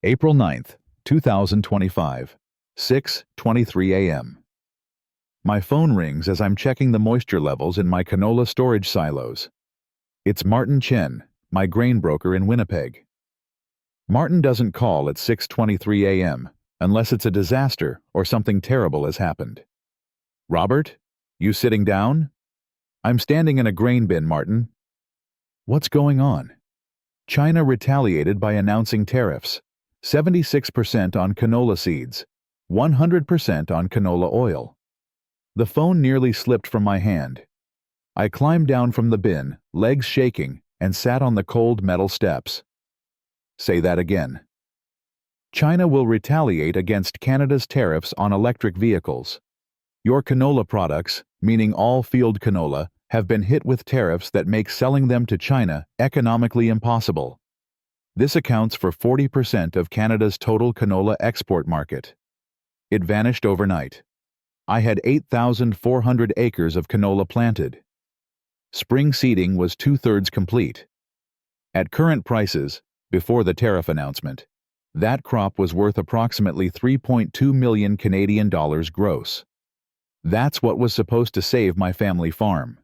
April 9th, 2025, 6:23 a.m. My phone rings as I'm checking the moisture levels in my canola storage silos. It's Martin Chen, my grain broker in Winnipeg. Martin doesn't call at 6:23 a.m. unless it's a disaster or something terrible has happened. Robert, you sitting down? I'm standing in a grain bin, Martin. What's going on? China retaliated by announcing tariffs. 76% on canola seeds, 100% on canola oil. The phone nearly slipped from my hand. I climbed down from the bin, legs shaking, and sat on the cold metal steps. Say that again. China will retaliate against Canada's tariffs on electric vehicles. Your canola products, meaning all field canola, have been hit with tariffs that make selling them to China economically impossible. This accounts for 40% of Canada's total canola export market. It vanished overnight. I had 8,400 acres of canola planted. Spring seeding was 2/3 complete. At current prices, before the tariff announcement, that crop was worth approximately 3.2 million Canadian dollars gross. That's what was supposed to save my family farm.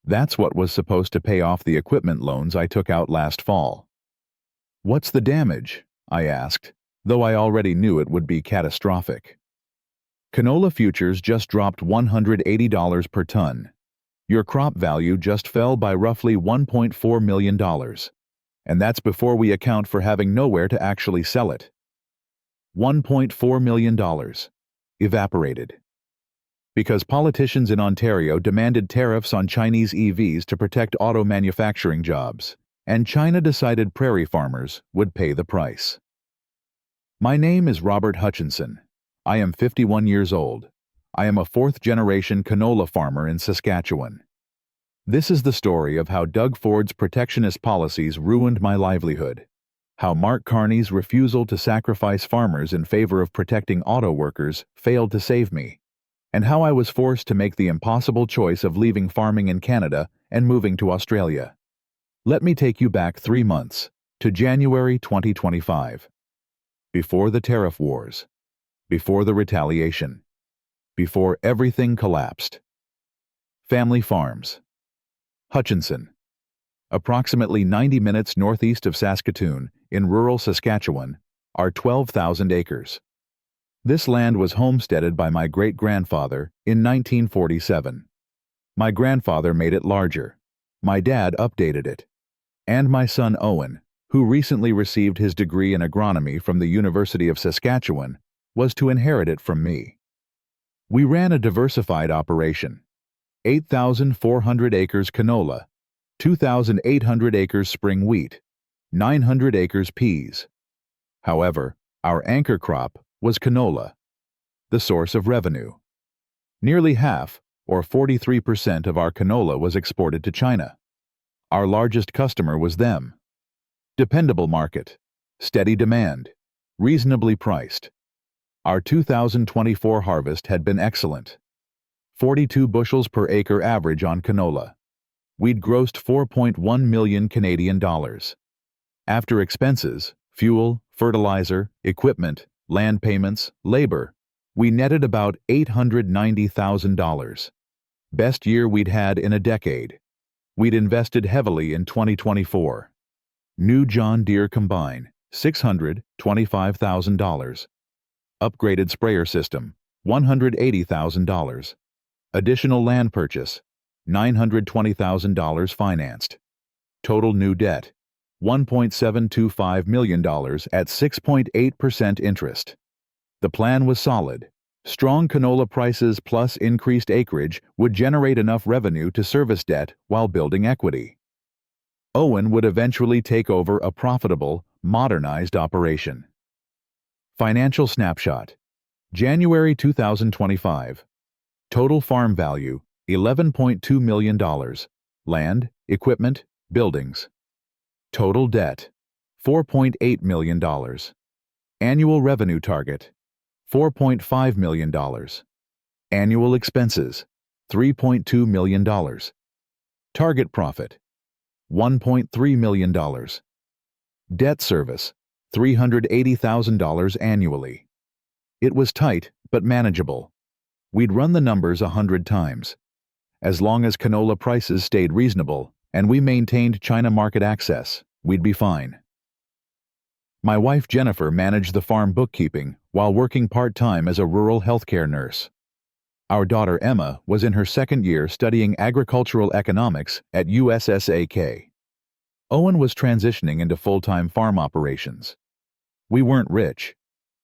That's what was supposed to pay off the equipment loans I took out last fall. What's the damage? I asked, though I already knew it would be catastrophic. Canola futures just dropped $180 per ton. Your crop value just fell by roughly $1.4 million. And that's before we account for having nowhere to actually sell it. $1.4 million. Evaporated. Because politicians in Ontario demanded tariffs on Chinese EVs to protect auto manufacturing jobs, and China decided prairie farmers would pay the price. My name is Robert Hutchinson. I am 51 years old. I am a fourth-generation canola farmer in Saskatchewan. This is the story of how Doug Ford's protectionist policies ruined my livelihood, how Mark Carney's refusal to sacrifice farmers in favor of protecting auto workers failed to save me, and how I was forced to make the impossible choice of leaving farming in Canada and moving to Australia. Let me take you back 3 months, to January 2025. Before the tariff wars. Before the retaliation. Before everything collapsed. Family farms. Hutchinson. Approximately 90 minutes northeast of Saskatoon, in rural Saskatchewan, are 12,000 acres. This land was homesteaded by my great-grandfather in 1947. My grandfather made it larger. My dad updated it. And my son Owen, who recently received his degree in agronomy from the University of Saskatchewan, was to inherit it from me. We ran a diversified operation. 8,400 acres canola, 2,800 acres spring wheat, 900 acres peas. However, our anchor crop was canola, the source of revenue. Nearly half, or 43% of our canola was exported to China. Our largest customer was them. Dependable market, steady demand, reasonably priced. Our 2024 harvest had been excellent. 42 bushels per acre average on canola. We'd grossed 4.1 million Canadian dollars. After expenses, fuel, fertilizer, equipment, land payments, labor, we netted about $890,000. Best year we'd had in a decade. We'd invested heavily in 2024. New John Deere combine, $625,000. Upgraded sprayer system, $180,000. Additional land purchase, $920,000 financed. Total new debt, $1.725 million at 6.8% interest. The plan was solid. Strong canola prices plus increased acreage would generate enough revenue to service debt while building equity. Owen would eventually take over a profitable, modernized operation. Financial snapshot. January 2025. Total farm value, $11.2 million. Land, equipment, buildings. Total debt, $4.8 million. Annual revenue target, $4.5 million. Annual expenses, $3.2 million. Target profit, $1.3 million. Debt service, $380,000 annually. It was tight, but manageable. We'd run the numbers 100 times. As long as canola prices stayed reasonable and we maintained China market access, we'd be fine. My wife Jennifer managed the farm bookkeeping while working part-time as a rural healthcare nurse. Our daughter Emma was in her second year studying agricultural economics at USSAK. Owen was transitioning into full-time farm operations. We weren't rich,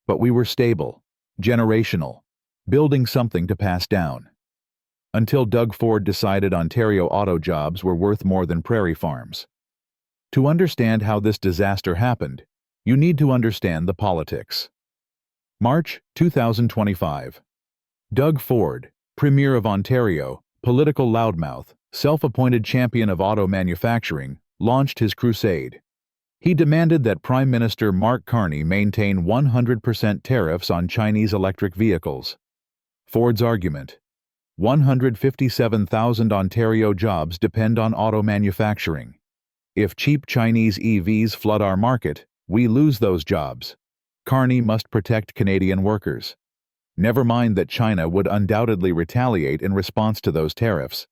but we were stable, generational, building something to pass down. Until Doug Ford decided Ontario auto jobs were worth more than prairie farms. To understand how this disaster happened, you need to understand the politics. March 2025. Doug Ford, Premier of Ontario, political loudmouth, self-appointed champion of auto manufacturing, launched his crusade. He demanded that Prime Minister Mark Carney maintain 100% tariffs on Chinese electric vehicles. Ford's argument: 157,000 Ontario jobs depend on auto manufacturing. If cheap Chinese EVs flood our market, we lose those jobs. Carney must protect Canadian workers. Never mind that China would undoubtedly retaliate in response to those tariffs.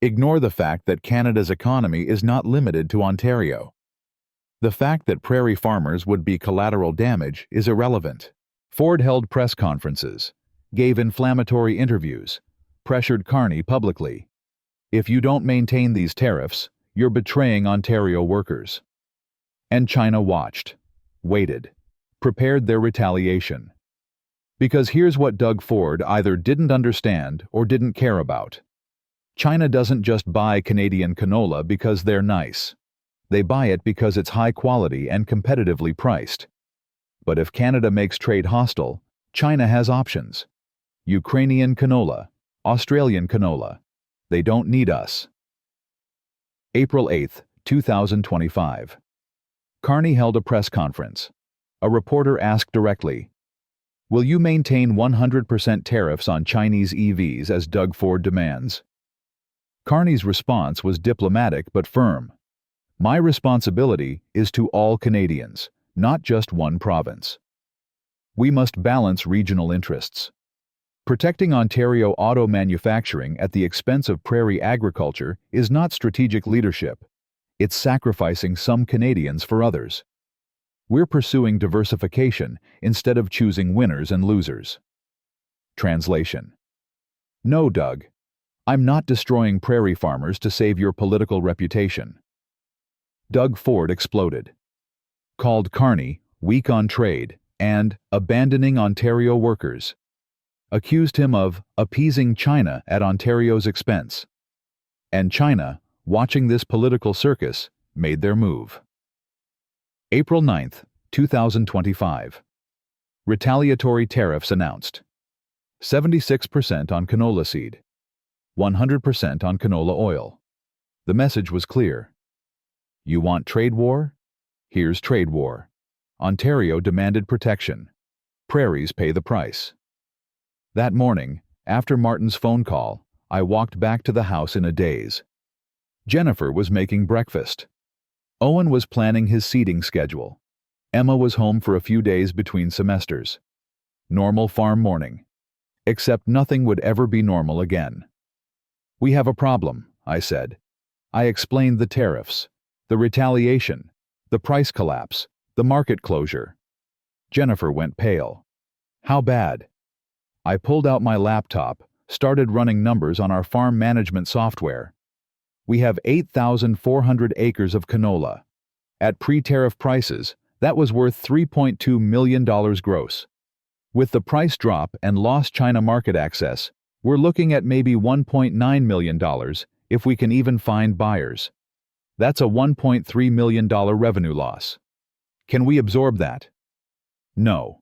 Ignore the fact that Canada's economy is not limited to Ontario. The fact that prairie farmers would be collateral damage is irrelevant. Ford held press conferences, gave inflammatory interviews, pressured Carney publicly. If you don't maintain these tariffs, you're betraying Ontario workers. And China watched, waited, prepared their retaliation. Because here's what Doug Ford either didn't understand or didn't care about. China doesn't just buy Canadian canola because they're nice. They buy it because it's high quality and competitively priced. But if Canada makes trade hostile, China has options. Ukrainian canola, Australian canola. They don't need us. April 8, 2025. Carney held a press conference. A reporter asked directly, "Will you maintain 100% tariffs on Chinese EVs as Doug Ford demands?" Carney's response was diplomatic but firm. "My responsibility is to all Canadians, not just one province." We must balance regional interests. Protecting Ontario auto manufacturing at the expense of prairie agriculture is not strategic leadership. It's sacrificing some Canadians for others. We're pursuing diversification instead of choosing winners and losers. Translation: No, Doug. I'm not destroying prairie farmers to save your political reputation. Doug Ford exploded. Called Carney weak on trade and abandoning Ontario workers. Accused him of appeasing China at Ontario's expense. And China, watching this political circus, made their move. April 9, 2025. Retaliatory tariffs announced. 76% on canola seed. 100% on canola oil. The message was clear. You want trade war? Here's trade war. Ontario demanded protection. Prairies pay the price. That morning, after Martin's phone call, I walked back to the house in a daze. Jennifer was making breakfast. Owen was planning his seeding schedule. Emma was home for a few days between semesters. Normal farm morning. Except nothing would ever be normal again. "We have a problem," I said. I explained the tariffs, the retaliation, the price collapse, the market closure. Jennifer went pale. "How bad?" I pulled out my laptop, started running numbers on our farm management software. We have 8,400 acres of canola. At pre-tariff prices, that was worth $3.2 million gross. With the price drop and lost China market access, we're looking at maybe $1.9 million if we can even find buyers. That's a $1.3 million revenue loss. Can we absorb that? No.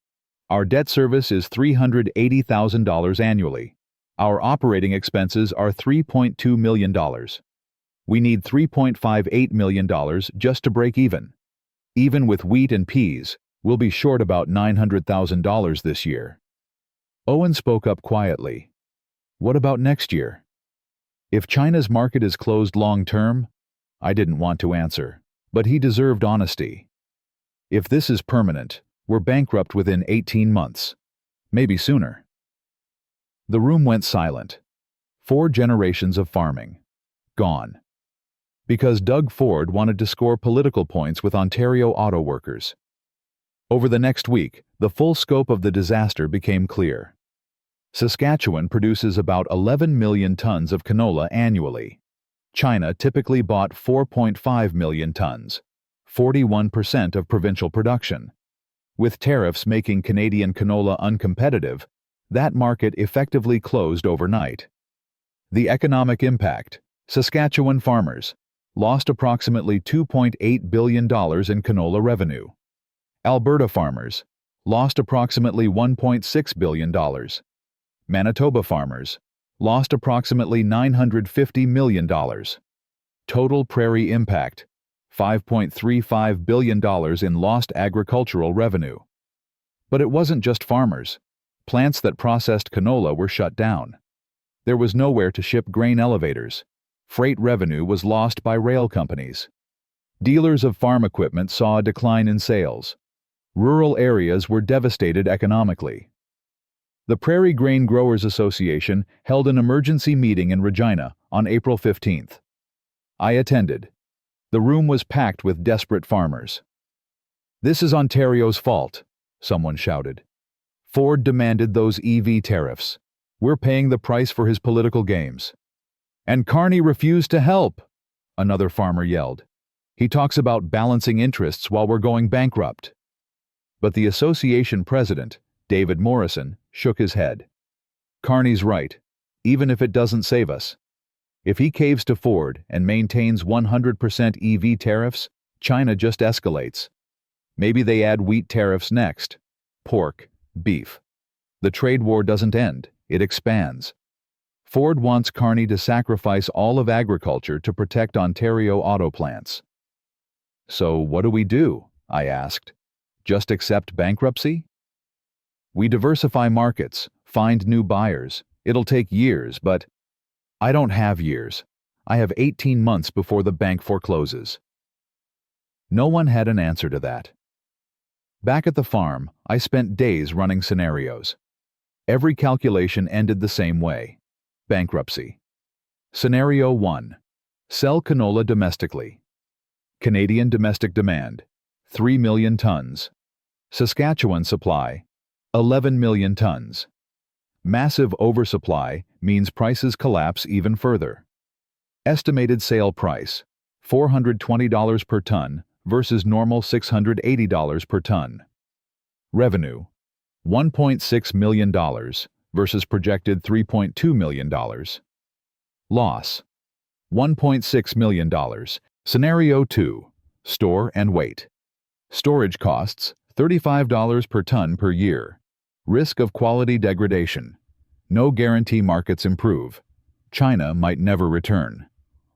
Our debt service is $380,000 annually. Our operating expenses are $3.2 million. We need $3.58 million just to break even. Even with wheat and peas, we'll be short about $900,000 this year. Owen spoke up quietly. What about next year? If China's market is closed long term? I didn't want to answer, but he deserved honesty. If this is permanent, we're bankrupt within 18 months. Maybe sooner. The room went silent. 4 generations of farming. Gone. Because Doug Ford wanted to score political points with Ontario auto workers. Over the next week, the full scope of the disaster became clear. Saskatchewan produces about 11 million tons of canola annually. China typically bought 4.5 million tons, 41% of provincial production. With tariffs making Canadian canola uncompetitive, that market effectively closed overnight. The economic impact: Saskatchewan farmers lost approximately $2.8 billion in canola revenue. Alberta farmers lost approximately $1.6 billion. Manitoba farmers lost approximately $950 million. Total prairie impact: $5.35 billion in lost agricultural revenue. But it wasn't just farmers. Plants that processed canola were shut down. There was nowhere to ship grain elevators. Freight revenue was lost by rail companies. Dealers of farm equipment saw a decline in sales. Rural areas were devastated economically. The Prairie Grain Growers Association held an emergency meeting in Regina on April 15th. I attended. The room was packed with desperate farmers. "This is Ontario's fault," someone shouted. "Ford demanded those EV tariffs. We're paying the price for his political games." "And Carney refused to help," another farmer yelled. "He talks about balancing interests while we're going bankrupt." But the association president, David Morrison, shook his head. "Carney's right, even if it doesn't save us. If he caves to Ford and maintains 100% EV tariffs, China just escalates. Maybe they add wheat tariffs next. Pork, beef. The trade war doesn't end, it expands. Ford wants Carney to sacrifice all of agriculture to protect Ontario auto plants." "So what do we do?" I asked. "Just accept bankruptcy?" "We diversify markets, find new buyers. It'll take years, but—" "I don't have years. I have 18 months before the bank forecloses." No one had an answer to that. Back at the farm, I spent days running scenarios. Every calculation ended the same way: bankruptcy. Scenario 1. Sell canola domestically. Canadian domestic demand: 3 million tons. Saskatchewan supply: 11 million tons. Massive oversupply means prices collapse even further. Estimated sale price: $420 per ton versus normal $680 per ton. Revenue: $1.6 million versus projected $3.2 million. Loss: $1.6 million. Scenario 2. Store and wait. Storage costs: $35 per ton per year. Risk of quality degradation. No guarantee markets improve. China might never return.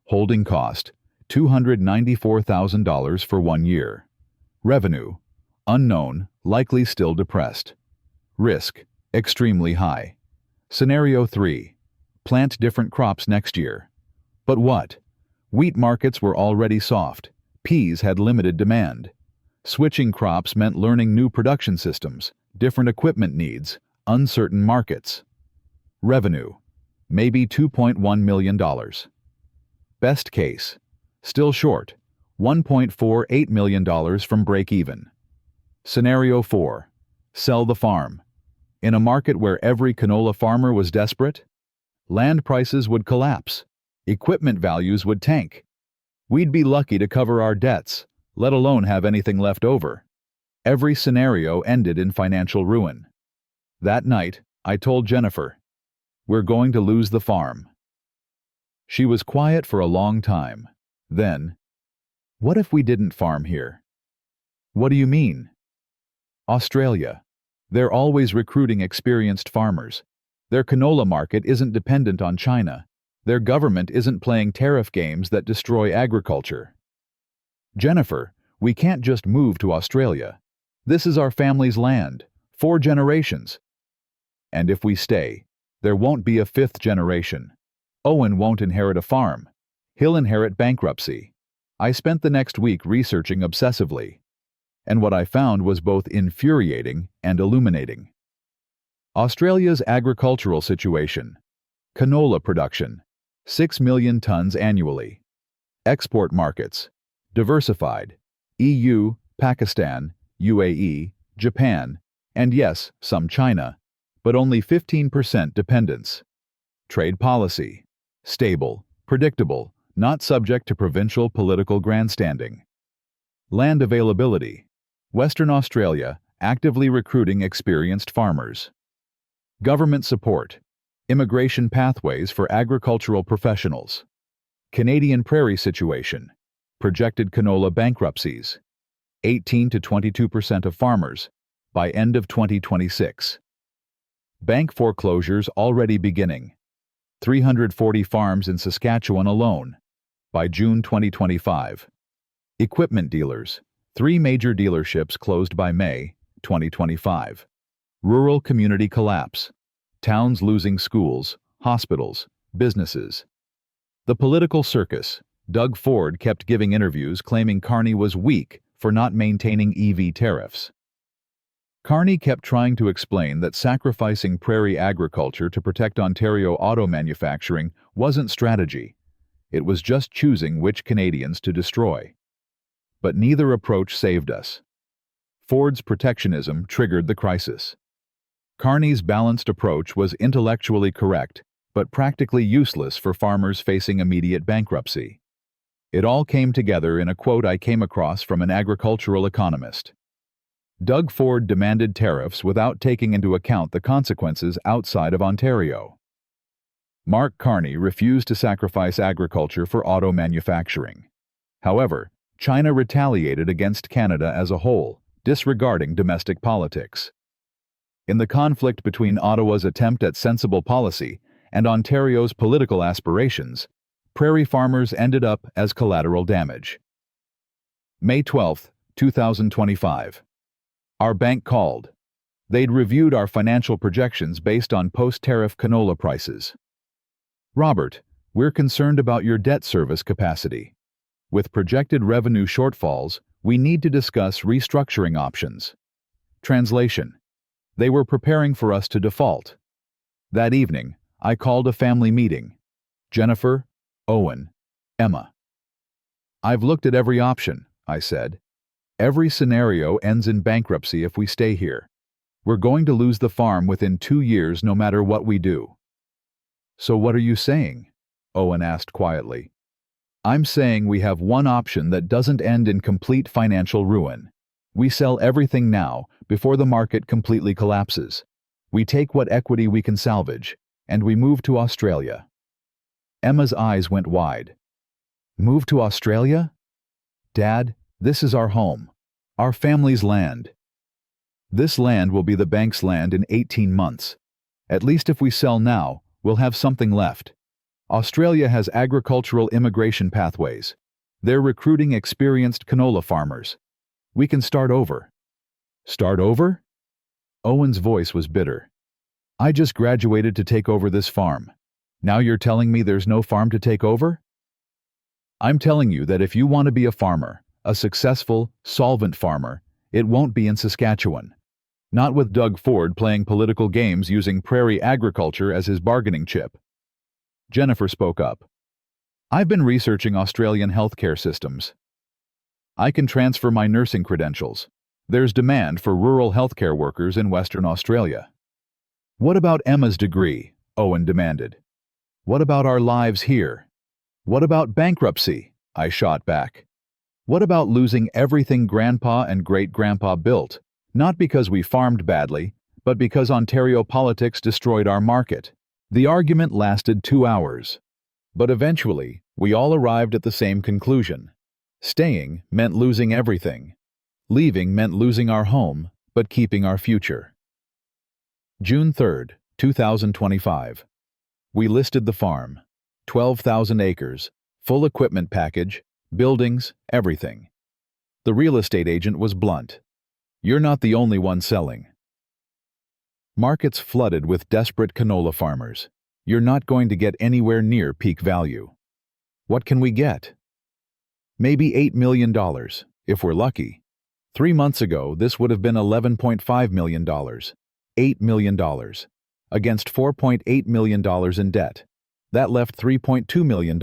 Holding cost: $294,000 for 1 year. Revenue: unknown, likely still depressed. Risk: extremely high. Scenario 3. Plant different crops next year. But what? Wheat markets were already soft. Peas had limited demand. Switching crops meant learning new production systems, different equipment needs, uncertain markets. Revenue: maybe $2.1 million. Best case: still short, $1.48 million from break-even. Scenario 4. Sell the farm. In a market where every canola farmer was desperate, land prices would collapse. Equipment values would tank. We'd be lucky to cover our debts, let alone have anything left over. Every scenario ended in financial ruin. That night, I told Jennifer, "We're going to lose the farm." She was quiet for a long time. Then, "What if we didn't farm here?" "What do you mean?" "Australia. They're always recruiting experienced farmers. Their canola market isn't dependent on China. Their government isn't playing tariff games that destroy agriculture." "Jennifer, we can't just move to Australia. This is our family's land, 4 generations. And if we stay, there won't be a 5th generation. Owen won't inherit a farm. He'll inherit bankruptcy." I spent the next week researching obsessively. and what I found was both infuriating and illuminating. Australia's agricultural situation. Canola production, 6 million tons annually. Export markets, diversified, EU, Pakistan, UAE, Japan, and yes, some China, but only 15% dependence. Trade policy, stable, predictable, not subject to provincial political grandstanding. Land availability, Western Australia actively recruiting experienced farmers. Government support, immigration pathways for agricultural professionals. Canadian prairie situation, projected canola bankruptcies, 18 to 22% of farmers by end of 2026. Bank foreclosures already beginning, 340 farms in Saskatchewan alone by June 2025. Equipment dealers, 3 major dealerships closed by May 2025. Rural community collapse, towns losing schools, hospitals, businesses. The political circus, Doug Ford kept giving interviews claiming Carney was weak for not maintaining EV tariffs. Carney kept trying to explain that sacrificing prairie agriculture to protect Ontario auto manufacturing wasn't strategy. It was just choosing which Canadians to destroy. But neither approach saved us. Ford's protectionism triggered the crisis. Carney's balanced approach was intellectually correct, but practically useless for farmers facing immediate bankruptcy. It all came together in a quote I came across from an agricultural economist. Doug Ford demanded tariffs without taking into account the consequences outside of Ontario. Mark Carney refused to sacrifice agriculture for auto manufacturing. However, China retaliated against Canada as a whole, disregarding domestic politics. In the conflict between Ottawa's attempt at sensible policy and Ontario's political aspirations, prairie farmers ended up as collateral damage. May 12, 2025. Our bank called. They'd reviewed our financial projections based on post-tariff canola prices. Robert, we're concerned about your debt service capacity. With projected revenue shortfalls, we need to discuss restructuring options. Translation. They were preparing for us to default. That evening, I called a family meeting. Jennifer, Owen, Emma. I've looked at every option, I said. Every scenario ends in bankruptcy if we stay here. We're going to lose the farm within 2 years no matter what we do. So what are you saying? Owen asked quietly. I'm saying we have one option that doesn't end in complete financial ruin. We sell everything now before the market completely collapses. We take what equity we can salvage, and we move to Australia. Emma's eyes went wide. Move to Australia? Dad, this is our home, our family's land. This land will be the bank's land in 18 months. At least if we sell now, we'll have something left. Australia has agricultural immigration pathways. They're recruiting experienced canola farmers. We can start over. Start over? Owen's voice was bitter. I just graduated to take over this farm. Now you're telling me there's no farm to take over? I'm telling you that if you want to be a farmer, a successful, solvent farmer, it won't be in Saskatchewan. Not with Doug Ford playing political games using prairie agriculture as his bargaining chip. Jennifer spoke up. I've been researching Australian healthcare systems. I can transfer my nursing credentials. There's demand for rural healthcare workers in Western Australia. What about Emma's degree? Owen demanded. What about our lives here? What about bankruptcy? I shot back. What about losing everything Grandpa and Great-Grandpa built, not because we farmed badly, but because Ontario politics destroyed our market? The argument lasted 2 hours. But eventually, we all arrived at the same conclusion. Staying meant losing everything. Leaving meant losing our home, but keeping our future. June 3, 2025. We listed the farm. 12,000 acres, full equipment package, buildings, everything. The real estate agent was blunt. You're not the only one selling. Markets flooded with desperate canola farmers. You're not going to get anywhere near peak value. What can we get? Maybe $8 million, if we're lucky. 3 months ago, this would have been $11.5 million, $8 million, against $4.8 million in debt. That left $3.2 million.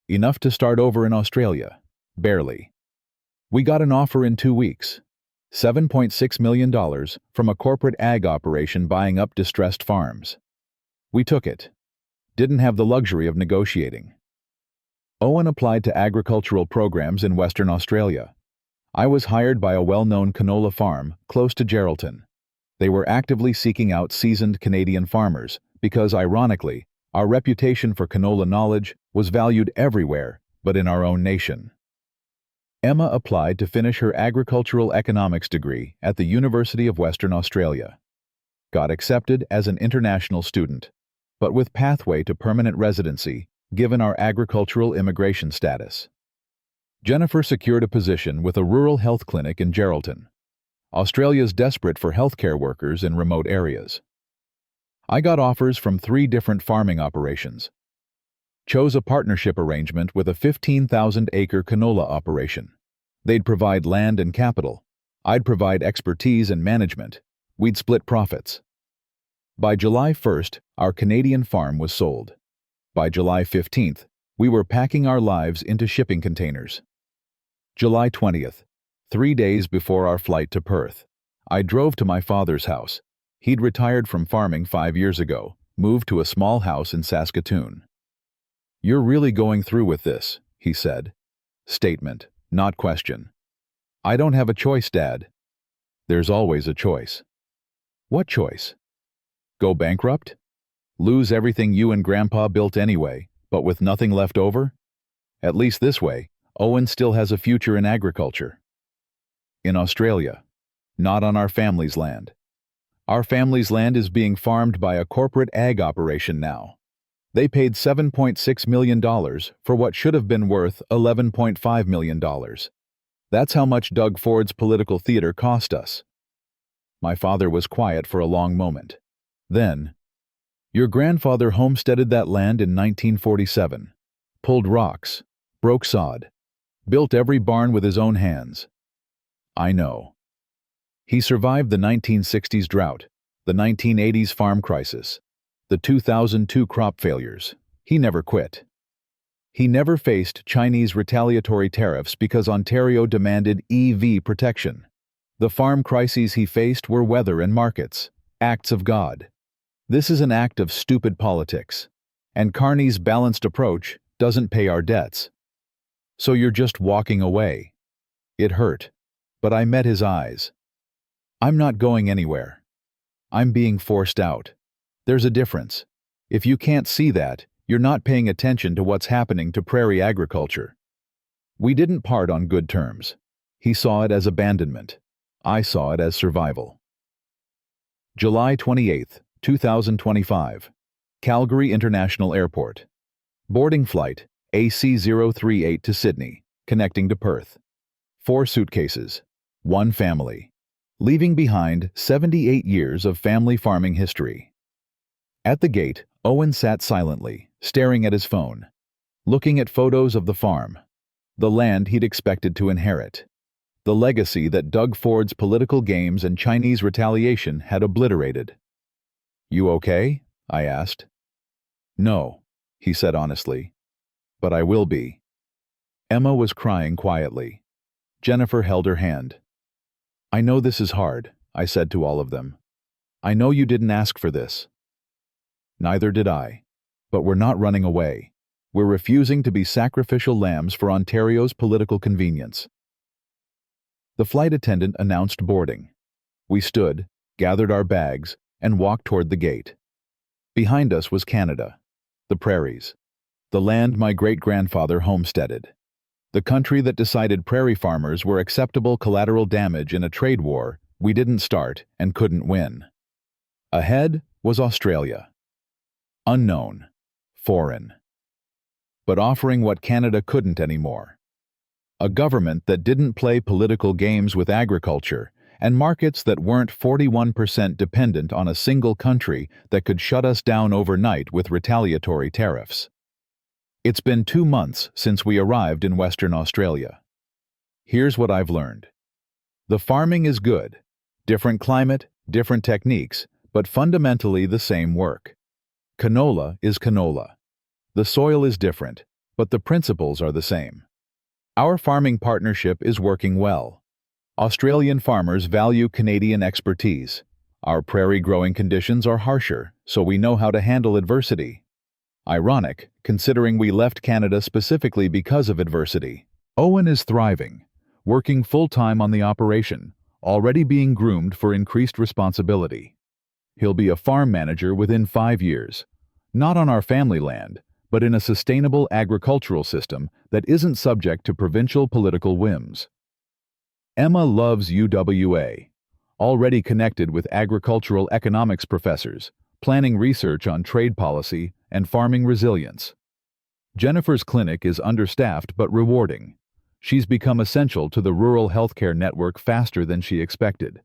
Enough to start over in Australia. Barely. We got an offer in 2 weeks. $7.6 million from a corporate ag operation buying up distressed farms. We took it. Didn't have the luxury of negotiating. Owen applied to agricultural programs in Western Australia. I was hired by a well-known canola farm close to Geraldton. They were actively seeking out seasoned Canadian farmers because, ironically, our reputation for canola knowledge was valued everywhere but in our own nation. Emma applied to finish her agricultural economics degree at the University of Western Australia. Got accepted as an international student, but with pathway to permanent residency given our agricultural immigration status. Jennifer secured a position with a rural health clinic in Geraldton. Australia's desperate for healthcare workers in remote areas. I got offers from 3 different farming operations. Chose a partnership arrangement with a 15,000-acre canola operation. They'd provide land and capital. I'd provide expertise and management. We'd split profits. By July 1st, our Canadian farm was sold. By July 15th, we were packing our lives into shipping containers. July 20th, 3 days before our flight to Perth, I drove to my father's house. He'd retired from farming 5 years ago, moved to a small house in Saskatchewan. "You're really going through with this," he said. Statement, not question. "I don't have a choice, Dad." "There's always a choice." "What choice?" "Go bankrupt? Lose everything you and Grandpa built anyway, but with nothing left over? At least this way, Owen still has a future in agriculture." "In Australia. Not on our family's land. Our family's land is being farmed by a corporate ag operation now. They paid $7.6 million for what should have been worth $11.5 million. That's how much Doug Ford's political theater cost us." My father was quiet for a long moment. Then, "Your grandfather homesteaded that land in 1947, pulled rocks, broke sod, built every barn with his own hands." "I know." "He survived the 1960s drought, the 1980s farm crisis, the 2002 crop failures. He never quit. He never faced Chinese retaliatory tariffs because Ontario demanded EV protection. The farm crises he faced were weather and markets, acts of God. This is an act of stupid politics, and Carney's balanced approach doesn't pay our debts. So you're just walking away." It hurt, but I met his eyes. "I'm not going anywhere. I'm being forced out. There's a difference. If you can't see that, you're not paying attention to what's happening to prairie agriculture." We didn't part on good terms. He saw it as abandonment. I saw it as survival. July 28, 2025. Calgary International Airport. Boarding flight AC038 to Sydney, connecting to Perth. 4 suitcases. 1 family. Leaving behind 78 years of family farming history. At the gate, Owen sat silently, staring at his phone, looking at photos of the farm, the land he'd expected to inherit, the legacy that Doug Ford's political games and Chinese retaliation had obliterated. "You okay?" I asked. "No," he said honestly, "but I will be." Emma was crying quietly. Jennifer held her hand. "I know this is hard," I said to all of them. "I know you didn't ask for this." Neither did I. But we're not running away. We're refusing to be sacrificial lambs for Ontario's political convenience. The flight attendant announced boarding. We stood, gathered our bags, and walked toward the gate. Behind us was Canada, the prairies, the land my great-grandfather homesteaded, the country that decided prairie farmers were acceptable collateral damage in a trade war we didn't start and couldn't win. Ahead was Australia. Unknown, foreign, but offering what Canada couldn't anymore. A government that didn't play political games with agriculture and markets that weren't 41% dependent on a single country that could shut us down overnight with retaliatory tariffs. It's been 2 months since we arrived in Western Australia. Here's what I've learned. The farming is good. Different climate, different techniques, but fundamentally the same work. Canola is canola. The soil is different, but the principles are the same. Our farming partnership is working well. Australian farmers value Canadian expertise. Our prairie growing conditions are harsher, so we know how to handle adversity. Ironic, considering we left Canada specifically because of adversity. Owen is thriving, working full-time on the operation, already being groomed for increased responsibility. He'll be a farm manager within 5 years, not on our family land, but in a sustainable agricultural system that isn't subject to provincial political whims. Emma loves UWA, already connected with agricultural economics professors, planning research on trade policy and farming resilience. Jennifer's clinic is understaffed but rewarding. She's become essential to the rural healthcare network faster than she expected.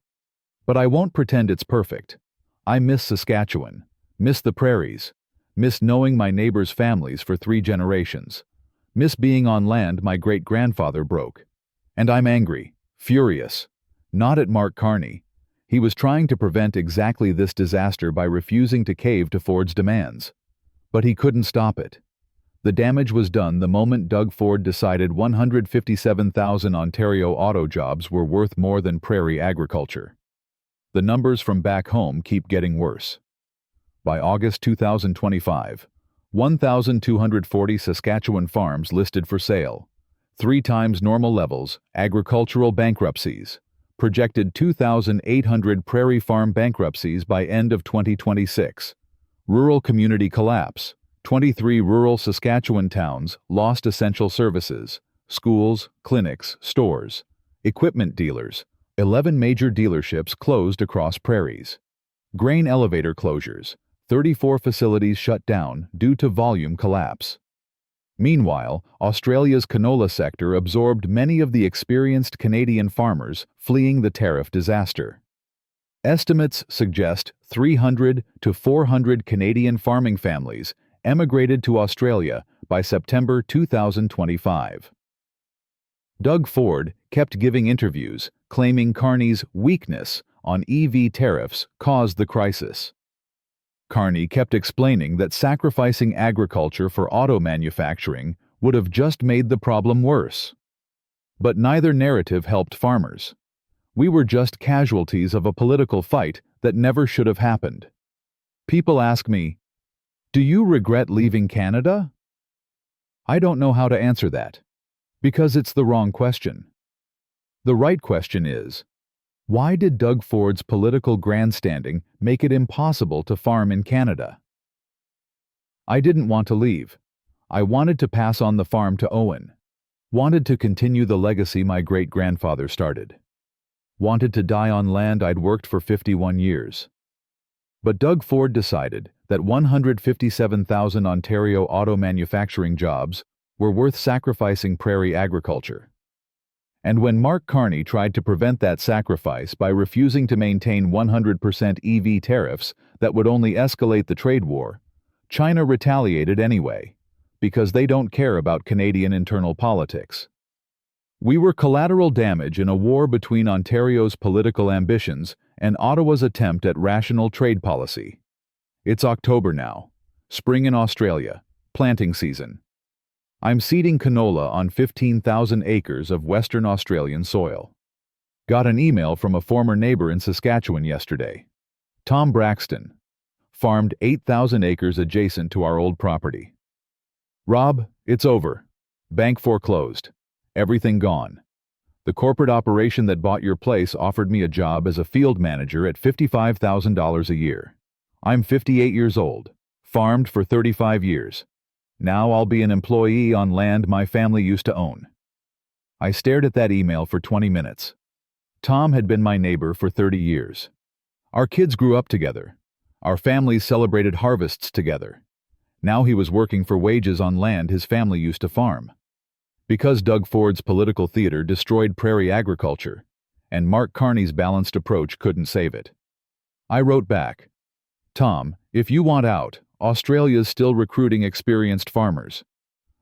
But I won't pretend it's perfect. I miss Saskatchewan, miss the prairies, miss knowing my neighbors' families for 3 generations, miss being on land my great-grandfather broke. And I'm angry, furious, not at Mark Carney. He was trying to prevent exactly this disaster by refusing to cave to Ford's demands. But he couldn't stop it. The damage was done the moment Doug Ford decided 157,000 Ontario auto jobs were worth more than prairie agriculture. The numbers from back home keep getting worse. By August 2025, 1,240 Saskatchewan farms listed for sale, 3 times normal levels, agricultural bankruptcies, projected 2,800 prairie farm bankruptcies by end of 2026, rural community collapse, 23 rural Saskatchewan towns lost essential services, schools, clinics, stores, equipment dealers, 11 major dealerships closed across prairies, grain elevator closures, 34 facilities shut down due to volume collapse. Meanwhile, Australia's canola sector absorbed many of the experienced Canadian farmers fleeing the tariff disaster. Estimates suggest 300 to 400 Canadian farming families emigrated to Australia by September 2025. Doug Ford kept giving interviews, claiming Carney's weakness on EV tariffs caused the crisis. Carney kept explaining that sacrificing agriculture for auto manufacturing would have just made the problem worse. But neither narrative helped farmers. We were just casualties of a political fight that never should have happened. People ask me, "Do you regret leaving Canada?" I don't know how to answer that, because it's the wrong question. The right question is, why did Doug Ford's political grandstanding make it impossible to farm in Canada? I didn't want to leave. I wanted to pass on the farm to Owen. Wanted to continue the legacy my great-grandfather started. Wanted to die on land I'd worked for 51 years. But Doug Ford decided that 157,000 Ontario auto manufacturing jobs were worth sacrificing prairie agriculture. And when Mark Carney tried to prevent that sacrifice by refusing to maintain 100% EV tariffs that would only escalate the trade war, China retaliated anyway, because they don't care about Canadian internal politics. We were collateral damage in a war between Ontario's political ambitions and Ottawa's attempt at rational trade policy. It's October now, spring in Australia, planting season. I'm seeding canola on 15,000 acres of Western Australian soil. Got an email from a former neighbor in Saskatchewan yesterday. Tom Braxton. Farmed 8,000 acres adjacent to our old property. Rob, it's over. Bank foreclosed. Everything gone. The corporate operation that bought your place offered me a job as a field manager at $55,000 a year. I'm 58 years old. Farmed for 35 years. Now I'll be an employee on land my family used to own. I stared at that email for 20 minutes. Tom had been my neighbor for 30 years. Our kids grew up together. Our families celebrated harvests together. Now he was working for wages on land his family used to farm. Because Doug Ford's political theater destroyed prairie agriculture, and Mark Carney's balanced approach couldn't save it. I wrote back, "Tom, if you want out, Australia's still recruiting experienced farmers.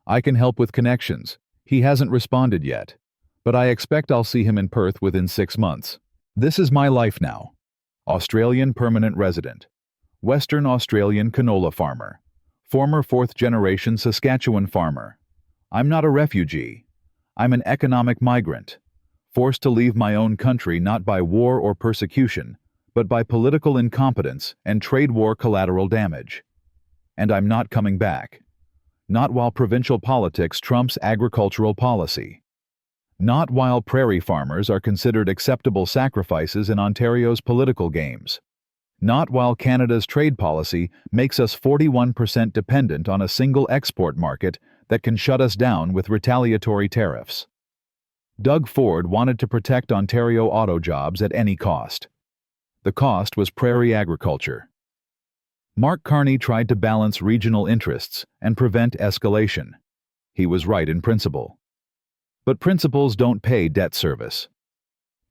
I can help with connections. He hasn't responded yet. but I expect I'll see him in Perth within 6 months. This is my life now. Australian permanent resident. Western Australian canola farmer. Former fourth-generation Saskatchewan farmer. I'm not a refugee. I'm an economic migrant, forced to leave my own country not by war or persecution, but by political incompetence and trade war collateral damage. And I'm not coming back. Not while provincial politics trumps agricultural policy. Not while prairie farmers are considered acceptable sacrifices in Ontario's political games. Not while Canada's trade policy makes us 41% dependent on a single export market that can shut us down with retaliatory tariffs. Doug Ford wanted to protect Ontario auto jobs at any cost. The cost was prairie agriculture. Mark Carney tried to balance regional interests and prevent escalation. He was right in principle. But principles don't pay debt service.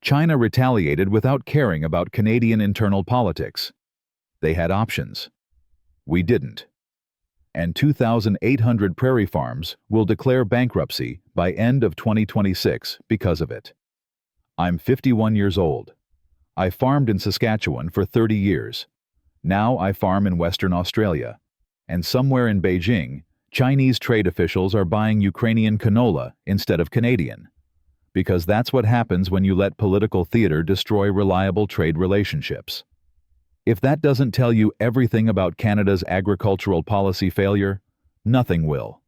China retaliated without caring about Canadian internal politics. They had options. We didn't. And 2,800 prairie farms will declare bankruptcy by end of 2026 because of it. I'm 51 years old. I farmed in Saskatchewan for 30 years. Now I farm in Western Australia. And somewhere in Beijing, Chinese trade officials are buying Ukrainian canola instead of Canadian. Because that's what happens when you let political theater destroy reliable trade relationships. If that doesn't tell you everything about Canada's agricultural policy failure, nothing will.